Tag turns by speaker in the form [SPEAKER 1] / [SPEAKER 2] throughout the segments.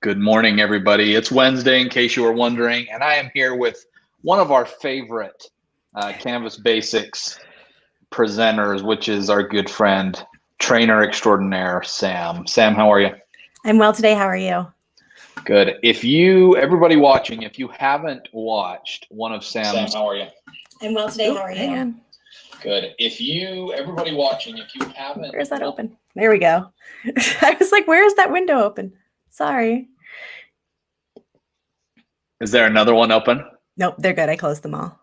[SPEAKER 1] Good morning, everybody. It's Wednesday, in case you were wondering, and I am here with one of our favorite Canvas Basics presenters, which is our good friend, trainer extraordinaire, Sam. Sam, how are you?
[SPEAKER 2] I'm well today. How are you?
[SPEAKER 1] Good. Everybody watching, if you haven't watched one of Sam's...
[SPEAKER 2] Sam, how are you? I'm well today. How are you?
[SPEAKER 1] Good. Everybody watching, if you haven't...
[SPEAKER 2] Where's that open? There we go. I was like, where is that window open? Sorry.
[SPEAKER 1] Is there another one open?
[SPEAKER 2] Nope, they're good. I closed them all.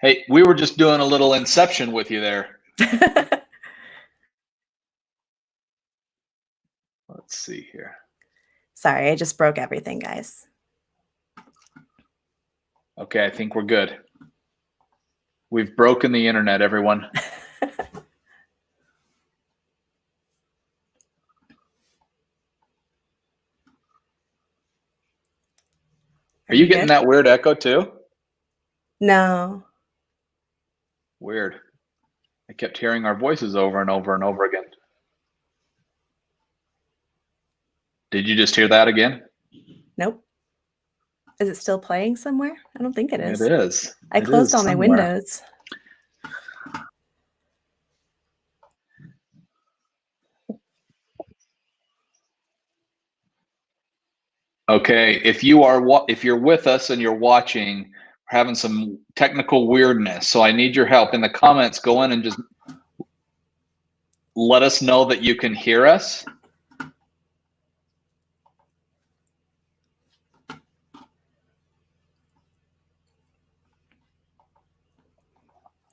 [SPEAKER 1] Hey, we were just doing a little inception with you there. Let's see here.
[SPEAKER 2] Sorry, I just broke everything, guys.
[SPEAKER 1] Okay, I think we're good. We've broken the internet, everyone. Are you getting that weird echo too?
[SPEAKER 2] No.
[SPEAKER 1] Weird. I kept hearing our voices over and over and over again. Did you just hear that again?
[SPEAKER 2] Nope. Is it still playing somewhere? I don't think it is.
[SPEAKER 1] It is.
[SPEAKER 2] I closed all my windows.
[SPEAKER 1] Okay, if you're with us and you're watching, we're having some technical weirdness, so I need your help. In the comments, go in and just let us know that you can hear us.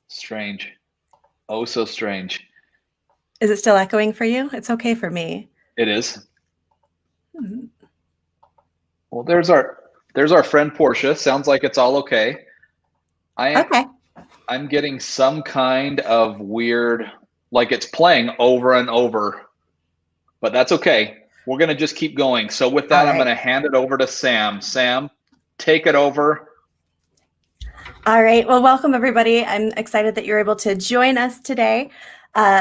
[SPEAKER 1] Strange. Oh, so strange.
[SPEAKER 2] Is it still echoing for you? It's okay for me.
[SPEAKER 1] It is. Well, there's our friend Portia. Sounds like it's all okay. I'm getting some kind of weird, like it's playing over and over, but that's okay. We're going to just keep going. So with that, I'm going to hand it over to Sam. Sam, take it over.
[SPEAKER 2] All right. Well, welcome, everybody. I'm excited that you're able to join us today.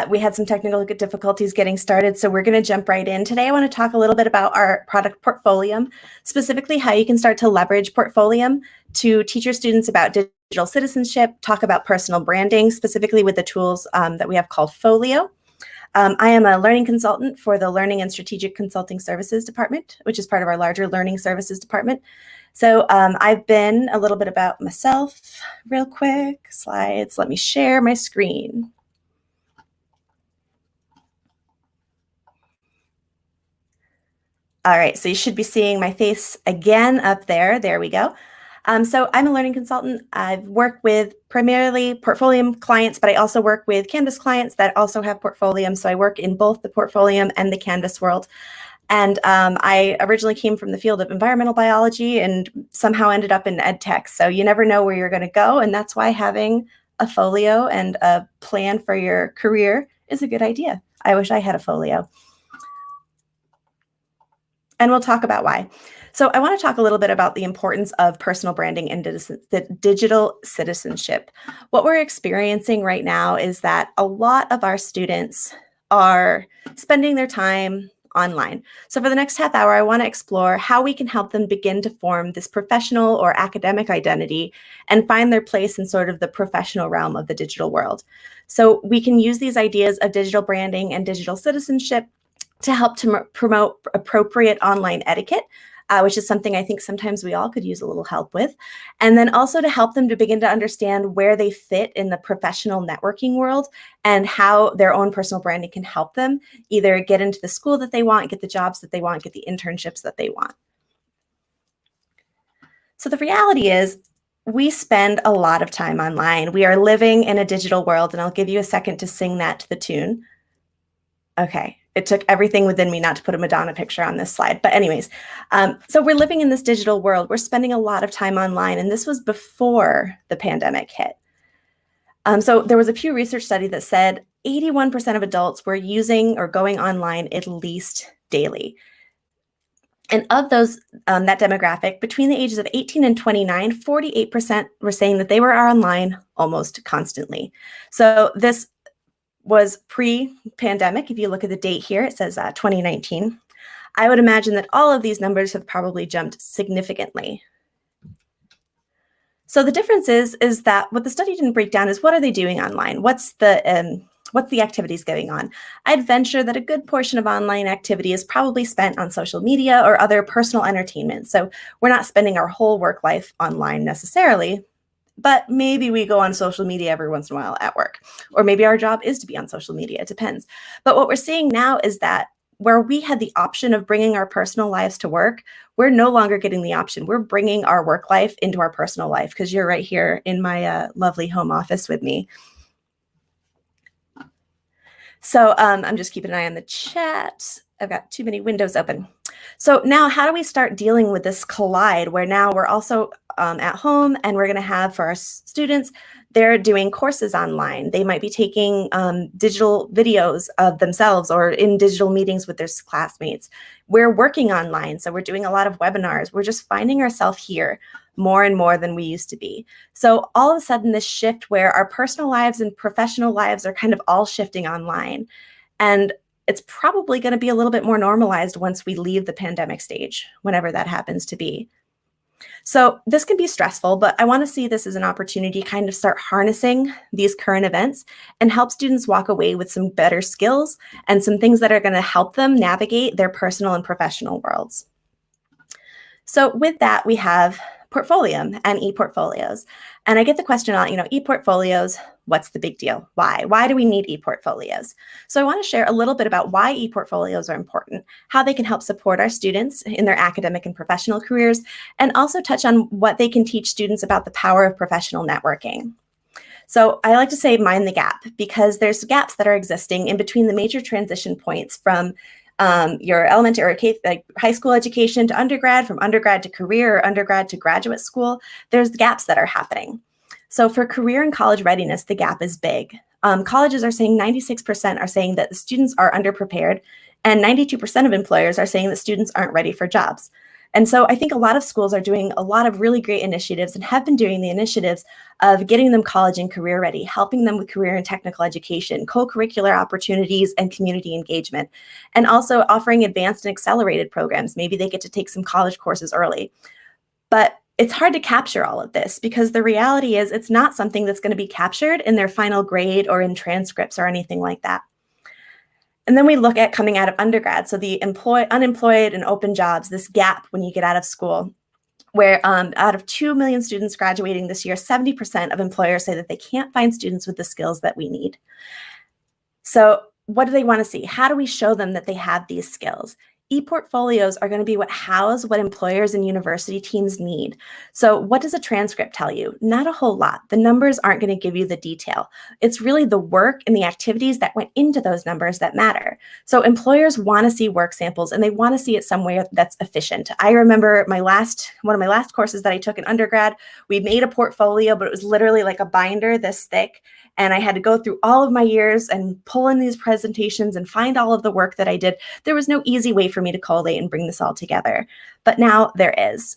[SPEAKER 2] We had some technical difficulties getting started, so we're going to jump right in. Today, I want to talk a little bit about our product Portfolium, specifically how you can start to leverage Portfolium to teach your students about digital citizenship, talk about personal branding, specifically with the tools that we have called Folio. I am a learning consultant for the Learning and Strategic Consulting Services Department, which is part of our larger Learning Services Department. So I've been a little bit about myself real quick. Slides. Let me share my screen. All right, so you should be seeing my face again up there. There we go. So I'm a learning consultant. I've worked with primarily Portfolium clients, but I also work with Canvas clients that also have Portfolium. So I work in both the Portfolium and the Canvas world. And I originally came from the field of environmental biology and somehow ended up in ed tech. So you never know where you're going to go. And that's why having a folio and a plan for your career is a good idea. I wish I had a folio. And we'll talk about why. So I want to talk a little bit about the importance of personal branding and digital citizenship. What we're experiencing right now is that a lot of our students are spending their time online. So for the next half hour, I want to explore how we can help them begin to form this professional or academic identity and find their place in sort of the professional realm of the digital world. So we can use these ideas of digital branding and digital citizenship to help to promote appropriate online etiquette, which is something I think sometimes we all could use a little help with. And then also to help them to begin to understand where they fit in the professional networking world and how their own personal branding can help them either get into the school that they want, get the jobs that they want, get the internships that they want. So the reality is we spend a lot of time online. We are living in a digital world, and I'll give you a second to sing that to the tune. Okay. It took everything within me not to put a Madonna picture on this slide. But anyways, so we're living in this digital world. We're spending a lot of time online, and this was before the pandemic hit. So there was a Pew Research study that said 81% of adults were using or going online at least daily. And of those, that demographic, between the ages of 18 and 29, 48% were saying that they were online almost constantly. So this was pre-pandemic. If you look at the date here, it says 2019. I would imagine that all of these numbers have probably jumped significantly. So the difference is that what the study didn't break down is what are they doing online? What's the activities going on? I'd venture that a good portion of online activity is probably spent on social media or other personal entertainment. So we're not spending our whole work life online necessarily, but maybe we go on social media every once in a while at work, or maybe our job is to be on social media. It depends. But what we're seeing now is that where we had the option of bringing our personal lives to work, we're no longer getting the option. We're bringing our work life into our personal life because you're right here in my lovely home office with me. So I'm just keeping an eye on the chat. I've got too many windows open. So now how do we start dealing with this collide where now we're also at home and we're going to have for our students, they're doing courses online. They might be taking digital videos of themselves or in digital meetings with their classmates. We're working online, so we're doing a lot of webinars. We're just finding ourselves here more and more than we used to be. So all of a sudden this shift where our personal lives and professional lives are kind of all shifting online. And it's probably going to be a little bit more normalized once we leave the pandemic stage, whenever that happens to be. So this can be stressful, but I want to see this as an opportunity to kind of start harnessing these current events and help students walk away with some better skills and some things that are going to help them navigate their personal and professional worlds. So with that, we have Portfolium and e-portfolios. And I get the question a lot, e-portfolios, what's the big deal? Why? Why do we need e-portfolios? So I want to share a little bit about why e-portfolios are important, how they can help support our students in their academic and professional careers, and also touch on what they can teach students about the power of professional networking. So I like to say mind the gap, because there's gaps that are existing in between the major transition points from your elementary or like high school education to undergrad, from undergrad to career, or undergrad to graduate school. There's gaps that are happening. So for career and college readiness, the gap is big. Colleges are saying 96% are saying that the students are underprepared, and 92% of employers are saying that students aren't ready for jobs. And so I think a lot of schools are doing a lot of really great initiatives and have been doing the initiatives of getting them college and career ready, helping them with career and technical education, co-curricular opportunities, and community engagement, and also offering advanced and accelerated programs. Maybe they get to take some college courses early. But it's hard to capture all of this because the reality is it's not something that's going to be captured in their final grade or in transcripts or anything like that. And then we look at coming out of undergrad. So the unemployed and open jobs, this gap when you get out of school, where out of 2 million students graduating this year, 70% of employers say that they can't find students with the skills that we need. So what do they want to see? How do we show them that they have these skills? E-portfolios are going to be what house what employers and university teams need. So what does a transcript tell you? Not a whole lot. The numbers aren't going to give you the detail. It's really the work and the activities that went into those numbers that matter. So employers want to see work samples, and they want to see it somewhere that's efficient. I remember one of my last courses that I took in undergrad, we made a portfolio, but it was literally like a binder this thick. And I had to go through all of my years and pull in these presentations and find all of the work that I did. There was no easy way for me to collate and bring this all together, but now there is.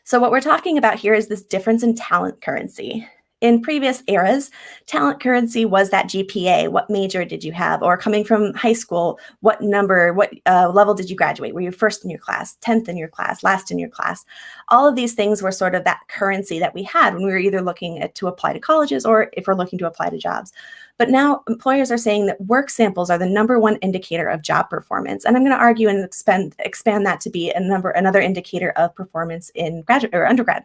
[SPEAKER 2] So what we're talking about here is this difference in talent currency. In previous eras, talent currency was that GPA. What major did you have? Or coming from high school, what level did you graduate? Were you first in your class, 10th in your class, last in your class? All of these things were sort of that currency that we had when we were either looking to apply to colleges or if we're looking to apply to jobs. But now employers are saying that work samples are the #1 indicator of job performance. And I'm going to argue and expand that to be another indicator of performance in graduate or undergrad.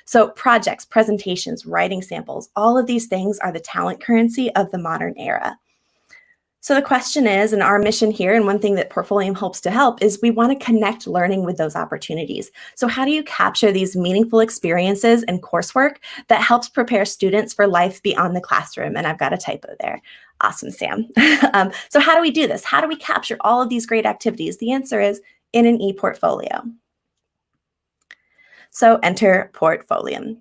[SPEAKER 2] So projects, presentations, writing samples, all of these things are the talent currency of the modern era. So the question is, and our mission here, and one thing that Portfolium hopes to help, is we want to connect learning with those opportunities. So how do you capture these meaningful experiences and coursework that helps prepare students for life beyond the classroom? And I've got a typo there. Awesome, Sam. So how do we do this? How do we capture all of these great activities? The answer is in an e-portfolio. So enter Portfolium.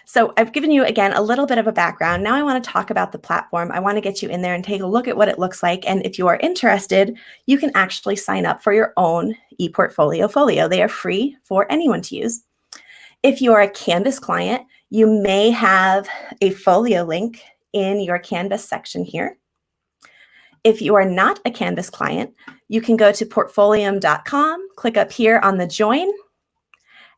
[SPEAKER 2] So I've given you, again, a little bit of a background. Now I want to talk about the platform. I want to get you in there and take a look at what it looks like. And if you are interested, you can actually sign up for your own ePortfolio folio. They are free for anyone to use. If you are a Canvas client, you may have a folio link in your Canvas section here. If you are not a Canvas client, you can go to portfolium.com, click up here on the join,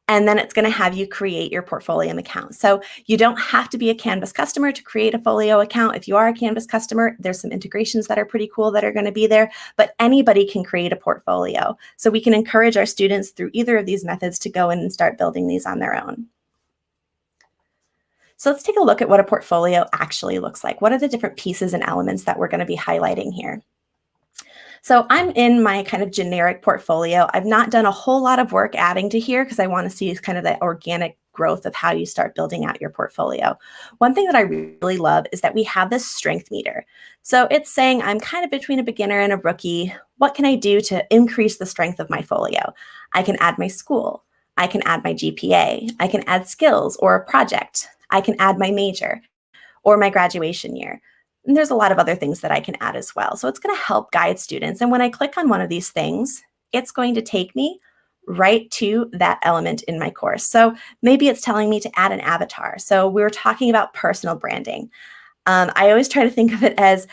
[SPEAKER 2] and then it's going to have you create your Portfolium account. So you don't have to be a Canvas customer to create a Folio account. If you are a Canvas customer, there's some integrations that are pretty cool that are going to be there, but anybody can create a portfolio. So we can encourage our students through either of these methods to go in and start building these on their own. So let's take a look at what a portfolio actually looks like. What are the different pieces and elements that we're going to be highlighting here? So I'm in my kind of generic portfolio. I've not done a whole lot of work adding to here because I want to see kind of the organic growth of how you start building out your portfolio. One thing that I really love is that we have this strength meter. So it's saying I'm kind of between a beginner and a rookie. What can I do to increase the strength of my folio? I can add my school. I can add my GPA. I can add skills or a project. I can add my major or my graduation year. And there's a lot of other things that I can add as well. So it's going to help guide students. And when I click on one of these things, it's going to take me right to that element in my course. So maybe it's telling me to add an avatar. So we were talking about personal branding. I always try to think of it as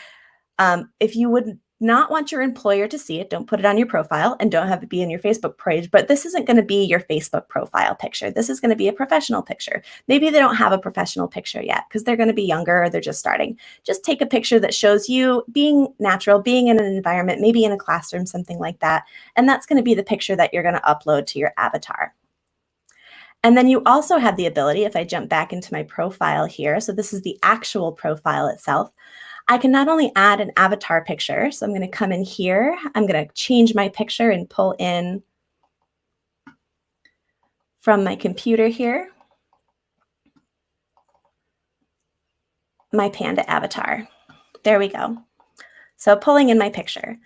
[SPEAKER 2] if you would not want your employer to see it, don't put it on your profile and don't have it be in your Facebook page, but this isn't going to be your Facebook profile picture. This is going to be a professional picture. Maybe they don't have a professional picture yet because they're going to be younger or they're just starting. Just take a picture that shows you being natural, being in an environment, maybe in a classroom, something like that. And that's going to be the picture that you're going to upload to your avatar. And then you also have the ability, if I jump back into my profile here, so this is the actual profile itself, I can not only add an avatar picture, so I'm going to come in here, I'm going to change my picture and pull in from my computer here, my panda avatar. There we go. So pulling in my picture.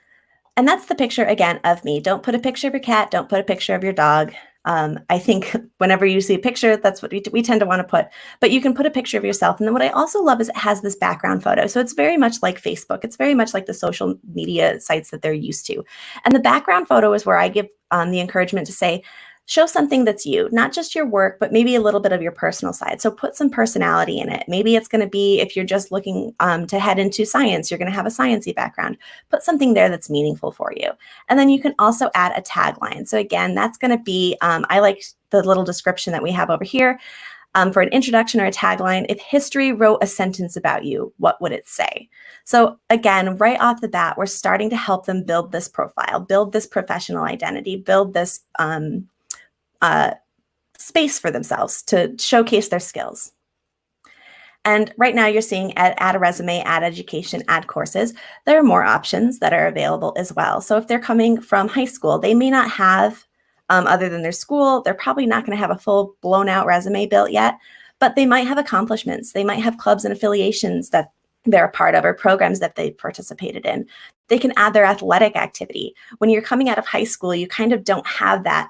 [SPEAKER 2] And that's the picture, again, of me. Don't put a picture of your cat. Don't put a picture of your dog. I think whenever you see a picture, that's what we tend to want to put. But you can put a picture of yourself. And then what I also love is it has this background photo. So it's very much like Facebook. It's very much like the social media sites that they're used to. And the background photo is where I give the encouragement to say, show something that's you, not just your work, but maybe a little bit of your personal side. So put some personality in it. Maybe it's going to be, if you're just looking to head into science, you're going to have a sciencey background. Put something there that's meaningful for you. And then you can also add a tagline. So again, that's going to be, I like the little description that we have over here. For an introduction or a tagline, if history wrote a sentence about you, what would it say? So again, right off the bat, we're starting to help them build this profile, build this professional identity, build this space for themselves to showcase their skills. And right now you're seeing add a resume, add education, add courses. There are more options that are available as well. So if they're coming from high school, they may not have, other than their school, they're probably not going to have a full blown out resume built yet, but they might have accomplishments. They might have clubs and affiliations that they're a part of or programs that they've participated in. They can add their athletic activity. When you're coming out of high school, you kind of don't have that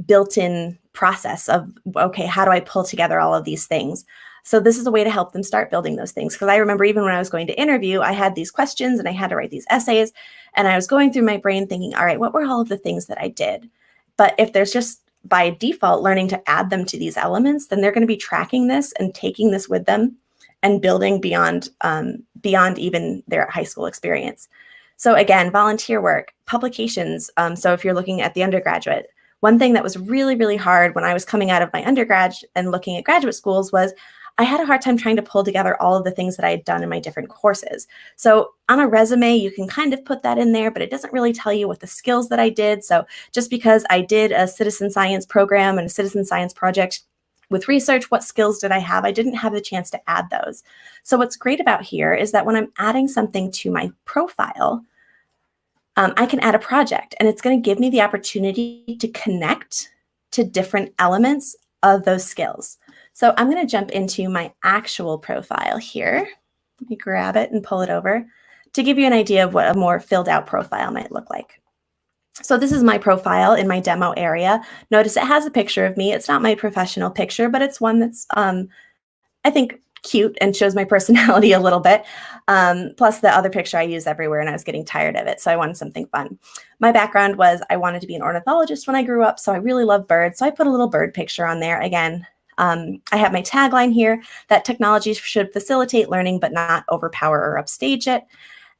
[SPEAKER 2] built-in process of, okay, how do I pull together all of these things? So this is a way to help them start building those things. Because I remember even when I was going to interview, I had these questions and I had to write these essays. And I was going through my brain thinking, all right, what were all of the things that I did? But if there's just by default learning to add them to these elements, then they're going to be tracking this and taking this with them and building beyond even their high school experience. So again, volunteer work, publications. So if you're looking at the undergraduate, one thing that was really, really hard when I was coming out of my undergrad and looking at graduate schools was I had a hard time trying to pull together all of the things that I had done in my different courses. So on a resume, you can kind of put that in there, but it doesn't really tell you what the skills that I did. So just because I did a citizen science program and a citizen science project with research, what skills did I have? I didn't have the chance to add those. So what's great about here is that when I'm adding something to my profile, I can add a project and it's going to give me the opportunity to connect to different elements of those skills. So I'm going to jump into my actual profile here. Let me grab it and pull it over to give you an idea of what a more filled out profile might look like. So this is my profile in my demo area. Notice it has a picture of me. It's not my professional picture, but it's one that's, I think, cute and shows my personality a little bit. Plus the other picture I use everywhere and I was getting tired of it. So I wanted something fun. My background was I wanted to be an ornithologist when I grew up. So I really love birds. So I put a little bird picture on there. Again, I have my tagline here that technology should facilitate learning, but not overpower or upstage it.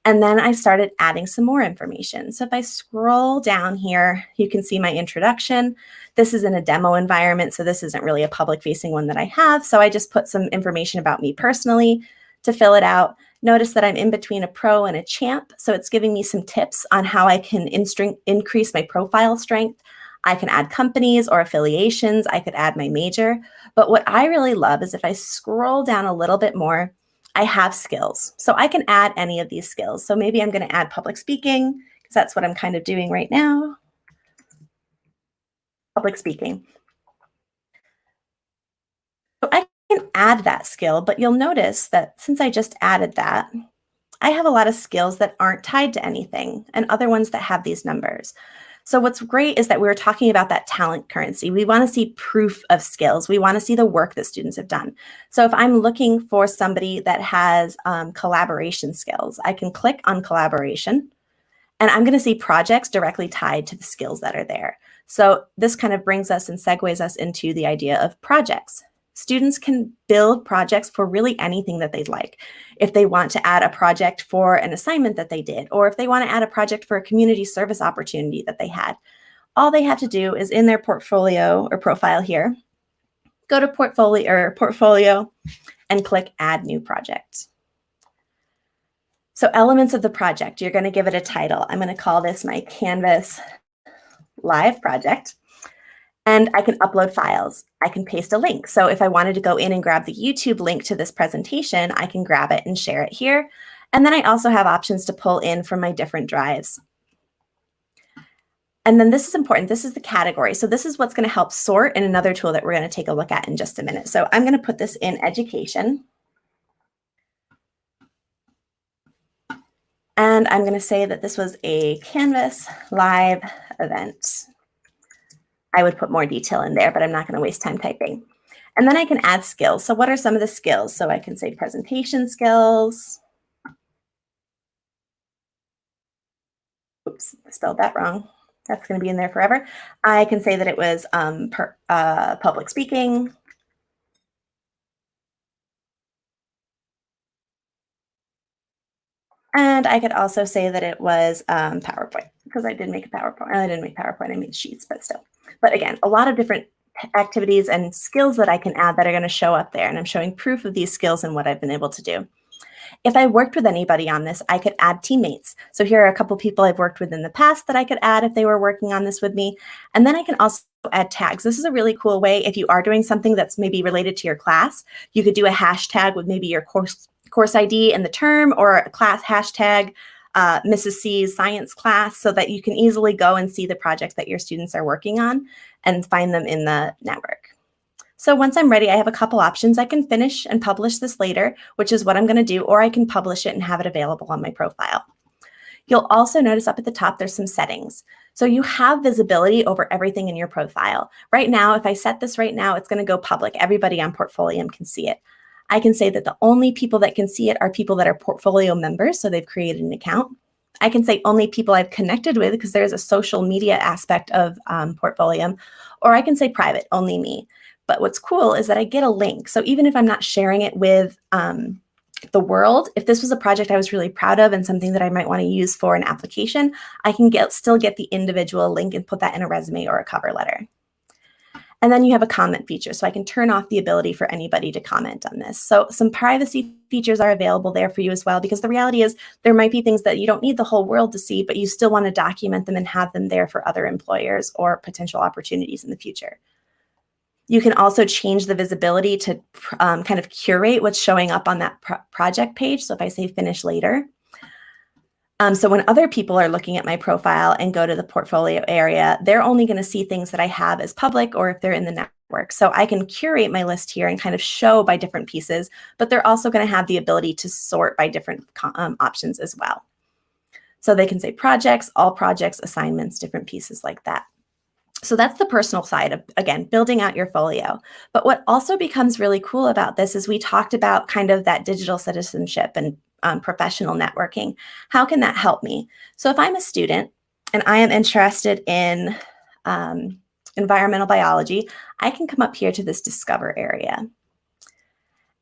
[SPEAKER 2] And then I started adding some more information. So if I scroll down here, you can see my introduction. This is in a demo environment, so this isn't really a public-facing one that I have. So I just put some information about me personally to fill it out. Notice that I'm in between a pro and a champ, so it's giving me some tips on how I can increase my profile strength. I can add companies or affiliations. I could add my major. But what I really love is if I scroll down a little bit more, I have skills. So I can add any of these skills. So maybe I'm going to add public speaking, because that's what I'm kind of doing right now. Public speaking. So I can add that skill, but you'll notice that since I just added that, I have a lot of skills that aren't tied to anything and other ones that have these numbers. So what's great is that we were talking about that talent currency. We want to see proof of skills. We want to see the work that students have done. So if I'm looking for somebody that has collaboration skills, I can click on collaboration and I'm going to see projects directly tied to the skills that are there. So this kind of brings us and segues us into the idea of projects. Students can build projects for really anything that they'd like. If they want to add a project for an assignment that they did, or if they want to add a project for a community service opportunity that they had, all they have to do is in their portfolio or profile here, go to portfolio and click add new project. So elements of the project, you're going to give it a title. I'm going to call this my Canvas Live project. And I can upload files. I can paste a link. So if I wanted to go in and grab the YouTube link to this presentation, I can grab it and share it here. And then I also have options to pull in from my different drives. And then this is important. This is the category. So this is what's going to help sort in another tool that we're going to take a look at in just a minute. So I'm going to put this in education. And I'm going to say that this was a Canvas live event. I would put more detail in there, but I'm not going to waste time typing. And then I can add skills. So what are some of the skills? So I can say presentation skills. Oops, I spelled that wrong. That's going to be in there forever. I can say that it was public speaking. And I could also say that it was PowerPoint, because I did make a PowerPoint. I didn't make PowerPoint, I made sheets, but still. But again, a lot of different activities and skills that I can add that are going to show up there. And I'm showing proof of these skills and what I've been able to do. If I worked with anybody on this, I could add teammates. So here are a couple people I've worked with in the past that I could add if they were working on this with me. And then I can also add tags. This is a really cool way. If you are doing something that's maybe related to your class, you could do a hashtag with maybe your course ID and the term, or a class hashtag Mrs. C's science class, so that you can easily go and see the projects that your students are working on and find them in the network. So once I'm ready, I have a couple options. I can finish and publish this later, which is what I'm going to do, or I can publish it and have it available on my profile. You'll also notice up at the top, there's some settings. So you have visibility over everything in your profile. Right now, if I set this right now, it's going to go public. Everybody on Portfolium can see it. I can say that the only people that can see it are people that are Portfolio members, so they've created an account. I can say only people I've connected with, because there's a social media aspect of Portfolium, or I can say private, only me. But what's cool is that I get a link. So even if I'm not sharing it with the world, if this was a project I was really proud of and something that I might want to use for an application, I can still get the individual link and put that in a resume or a cover letter. And then you have a comment feature, so I can turn off the ability for anybody to comment on this. So some privacy features are available there for you as well, because the reality is there might be things that you don't need the whole world to see, but you still want to document them and have them there for other employers or potential opportunities in the future. You can also change the visibility to kind of curate what's showing up on that project page. So if I say finish later, so when other people are looking at my profile and go to the portfolio area, they're only going to see things that I have as public, or if they're in the network. So I can curate my list here and kind of show by different pieces, but they're also going to have the ability to sort by different options as well. So they can say projects, all projects, assignments, different pieces like that. So that's the personal side of, again, building out your folio. But what also becomes really cool about this is we talked about kind of that digital citizenship and professional networking. How can that help me? So if I'm a student and I am interested in environmental biology, I can come up here to this Discover area.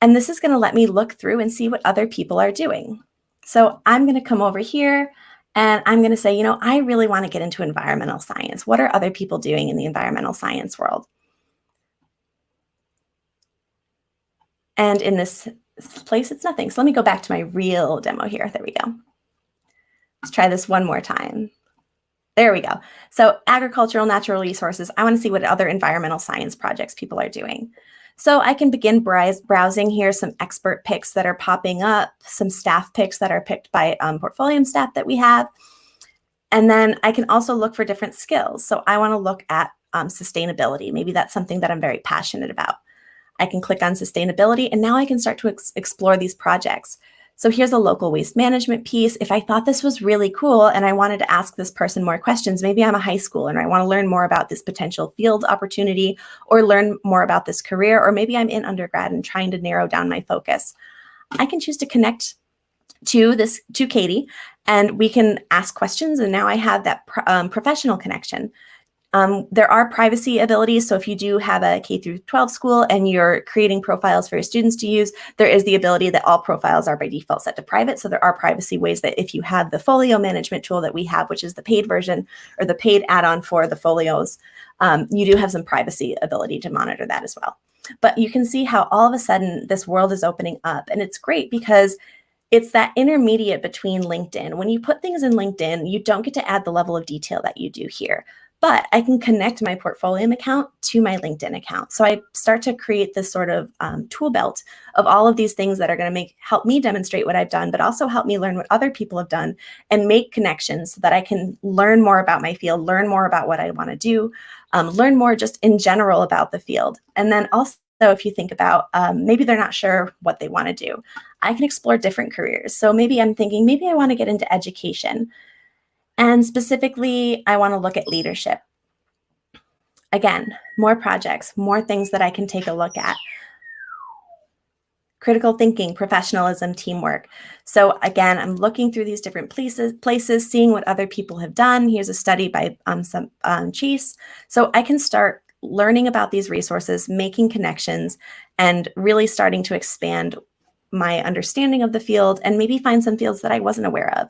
[SPEAKER 2] And this is going to let me look through and see what other people are doing. So I'm going to come over here and I'm going to say, I really want to get into environmental science. What are other people doing in the environmental science world? And in this place, it's nothing. So let me go back to my real demo here. There we go. Let's try this one more time. There we go. So agricultural, natural resources. I want to see what other environmental science projects people are doing. So I can begin browsing here, some expert picks that are popping up, some staff picks that are picked by Portfolium staff that we have. And then I can also look for different skills. So I want to look at sustainability. Maybe that's something that I'm very passionate about. I can click on sustainability, and now I can start to explore these projects. So here's a local waste management piece. If I thought this was really cool and I wanted to ask this person more questions, maybe I'm a high schooler and I want to learn more about this potential field opportunity or learn more about this career, or maybe I'm in undergrad and trying to narrow down my focus. I can choose to connect to Katie, and we can ask questions, and now I have that professional connection. There are privacy abilities. So if you do have a K through 12 school and you're creating profiles for your students to use, there is the ability that all profiles are by default set to private. So there are privacy ways that if you have the folio management tool that we have, which is the paid version or the paid add-on for the folios, you do have some privacy ability to monitor that as well. But you can see how all of a sudden this world is opening up, and it's great because it's that intermediate between LinkedIn. When you put things in LinkedIn, you don't get to add the level of detail that you do here. But I can connect my Portfolium account to my LinkedIn account. So I start to create this sort of tool belt of all of these things that are going to help me demonstrate what I've done, but also help me learn what other people have done and make connections so that I can learn more about my field, learn more about what I want to do, learn more just in general about the field. And then also, if you think about maybe they're not sure what they want to do, I can explore different careers. So maybe I'm thinking, maybe I want to get into education. And specifically, I want to look at leadership. Again, more projects, more things that I can take a look at. Critical thinking, professionalism, teamwork. So again, I'm looking through these different places, seeing what other people have done. Here's a study by Chase. So I can start learning about these resources, making connections, and really starting to expand my understanding of the field and maybe find some fields that I wasn't aware of.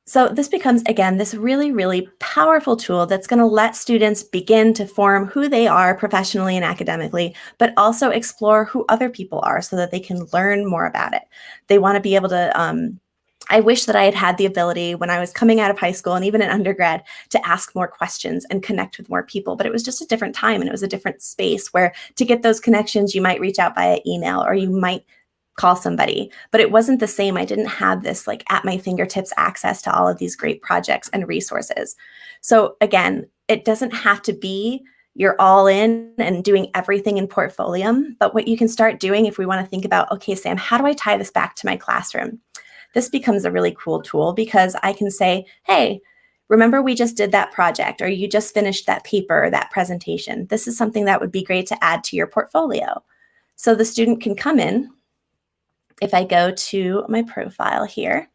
[SPEAKER 2] So this becomes, again, this really, really powerful tool that's going to let students begin to form who they are professionally and academically, but also explore who other people are so that they can learn more about it. They want to be able to, I wish that I had had the ability when I was coming out of high school and even in undergrad to ask more questions and connect with more people, but it was just a different time and it was a different space where to get those connections, you might reach out via email or you might call somebody, but it wasn't the same. I didn't have this like at my fingertips access to all of these great projects and resources. So again, it doesn't have to be you're all in and doing everything in Portfolium, but what you can start doing if we want to think about, okay, Sam, how do I tie this back to my classroom? This becomes a really cool tool because I can say, hey, remember we just did that project or you just finished that paper or that presentation. This is something that would be great to add to your portfolio. So the student can come in. If I go to my profile here,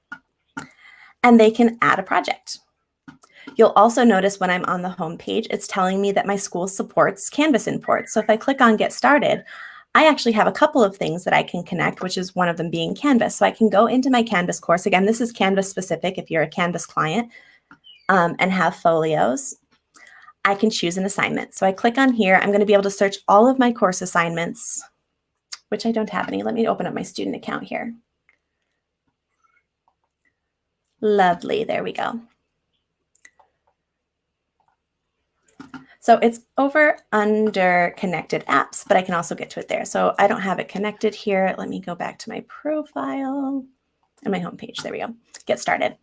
[SPEAKER 2] and they can add a project. You'll also notice when I'm on the home page, it's telling me that my school supports Canvas imports. So if I click on Get Started, I actually have a couple of things that I can connect, which is one of them being Canvas. So I can go into my Canvas course. Again, this is Canvas specific if you're a Canvas client, and have folios. I can choose an assignment. So I click on here. I'm going to be able to search all of my course assignments, which I don't have any. Let me open up my student account here. Lovely, there we go. So it's over under connected apps, but I can also get to it there. So I don't have it connected here. Let me go back to my profile and my homepage. There we go. Get started.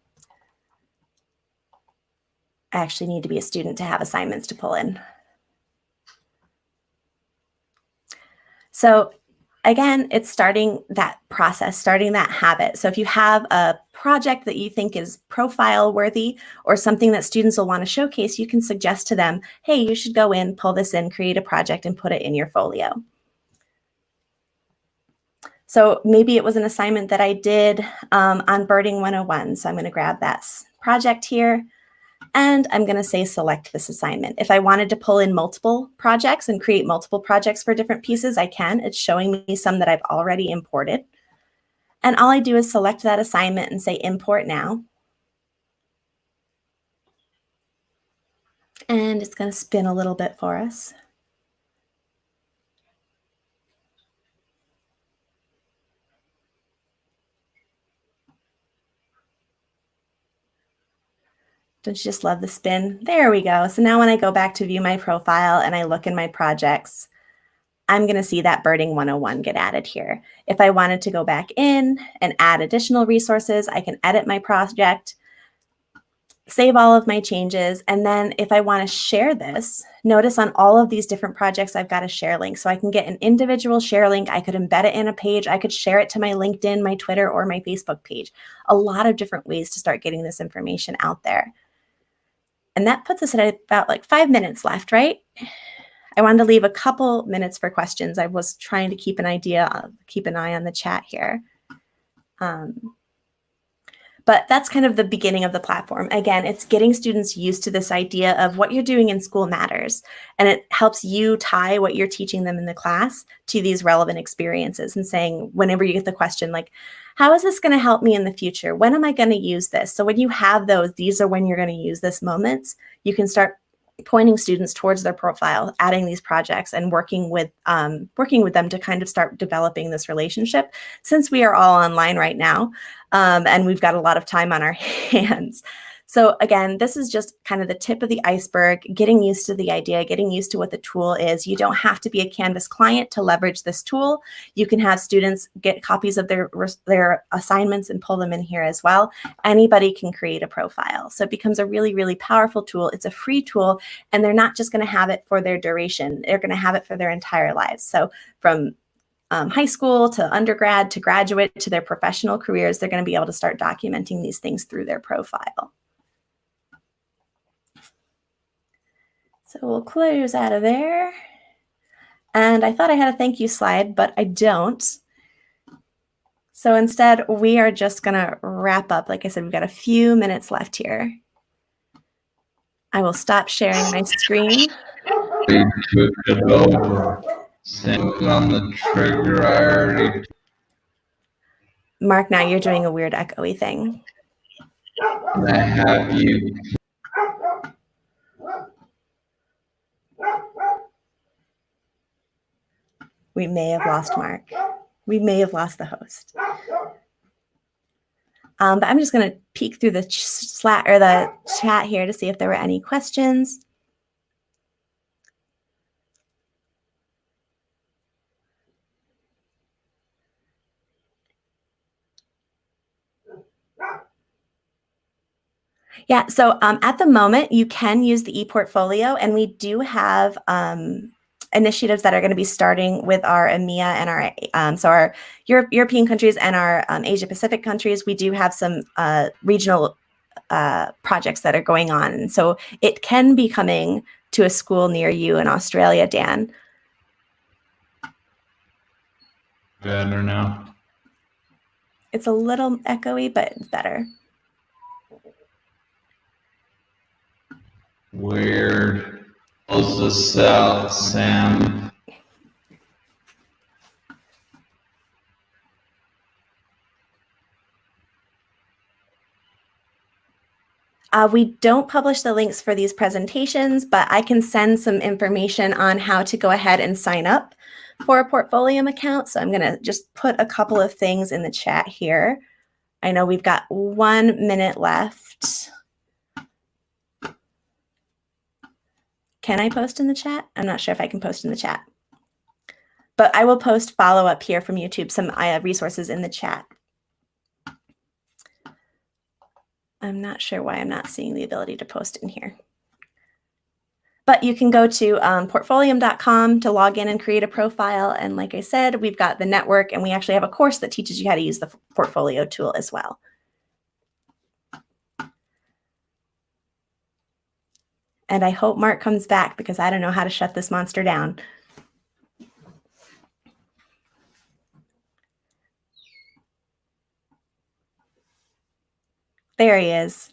[SPEAKER 2] I actually need to be a student to have assignments to pull in. So again, it's starting that process, starting that habit. So if you have a project that you think is profile worthy or something that students will want to showcase, you can suggest to them, hey, you should go in, pull this in, create a project and put it in your folio. So maybe it was an assignment that I did on Birding 101. So I'm going to grab that project here And I'm going to say select this assignment. If I wanted to pull in multiple projects and create multiple projects for different pieces, I can. It's showing me some that I've already imported. And all I do is select that assignment and say import now. And it's going to spin a little bit for us. Don't you just love the spin? There we go. So now when I go back to view my profile and I look in my projects, I'm going to see that Birding 101 get added here. If I wanted to go back in and add additional resources, I can edit my project, save all of my changes, and then if I want to share this, notice on all of these different projects, I've got a share link. So I can get an individual share link. I could embed it in a page. I could share it to my LinkedIn, my Twitter, or my Facebook page. A lot of different ways to start getting this information out there. And that puts us at about like 5 minutes left, right? I wanted to leave a couple minutes for questions. I was trying to keep an eye on the chat here. But that's kind of the beginning of the platform. Again, it's getting students used to this idea of what you're doing in school matters. And it helps you tie what you're teaching them in the class to these relevant experiences and saying, whenever you get the question, like, how is this going to help me in the future? When am I going to use this? So when you have those, these are when you're going to use this moments, you can start pointing students towards their profile, adding these projects and working with them to kind of start developing this relationship, since we are all online right now and we've got a lot of time on our hands. So again, this is just kind of the tip of the iceberg, getting used to the idea, getting used to what the tool is. You don't have to be a Canvas client to leverage this tool. You can have students get copies of their assignments and pull them in here as well. Anybody can create a profile. So it becomes a really, really powerful tool. It's a free tool, and they're not just going to have it for their duration. They're going to have it for their entire lives. So from high school to undergrad to graduate to their professional careers, they're going to be able to start documenting these things through their profile. So we'll close out of there. And I thought I had a thank you slide, but I don't. So instead, we are just going to wrap up. Like I said, we've got a few minutes left here. I will stop sharing my screen.
[SPEAKER 1] We took it over. Same on the trigger. I already.
[SPEAKER 2] Mark, now you're doing a weird echoey thing.
[SPEAKER 1] I have you.
[SPEAKER 2] We may have lost Mark. We may have lost the host. But I'm just going to peek through the the chat here to see if there were any questions. Yeah, so at the moment, you can use the ePortfolio, and we do have initiatives that are going to be starting with our EMEA and our European countries and our Asia Pacific countries. We do have some regional projects that are going on, and so it can be coming to a school near you in Australia, Dan.
[SPEAKER 1] Better now.
[SPEAKER 2] It's a little echoey, but it's better.
[SPEAKER 1] Weird. Close this out, Sam.
[SPEAKER 2] We don't publish the links for these presentations, but I can send some information on how to go ahead and sign up for a Portfolium account. So I'm going to just put a couple of things in the chat here. I know we've got 1 minute left. Can I post in the chat? I'm not sure if I can post in the chat. But I will post follow-up here from YouTube, some resources in the chat. I'm not sure why I'm not seeing the ability to post in here. But you can go to portfolium.com to log in and create a profile. And like I said, we've got the network, and we actually have a course that teaches you how to use the portfolio tool as well. And I hope Mark comes back, because I don't know how to shut this monster down. There he is.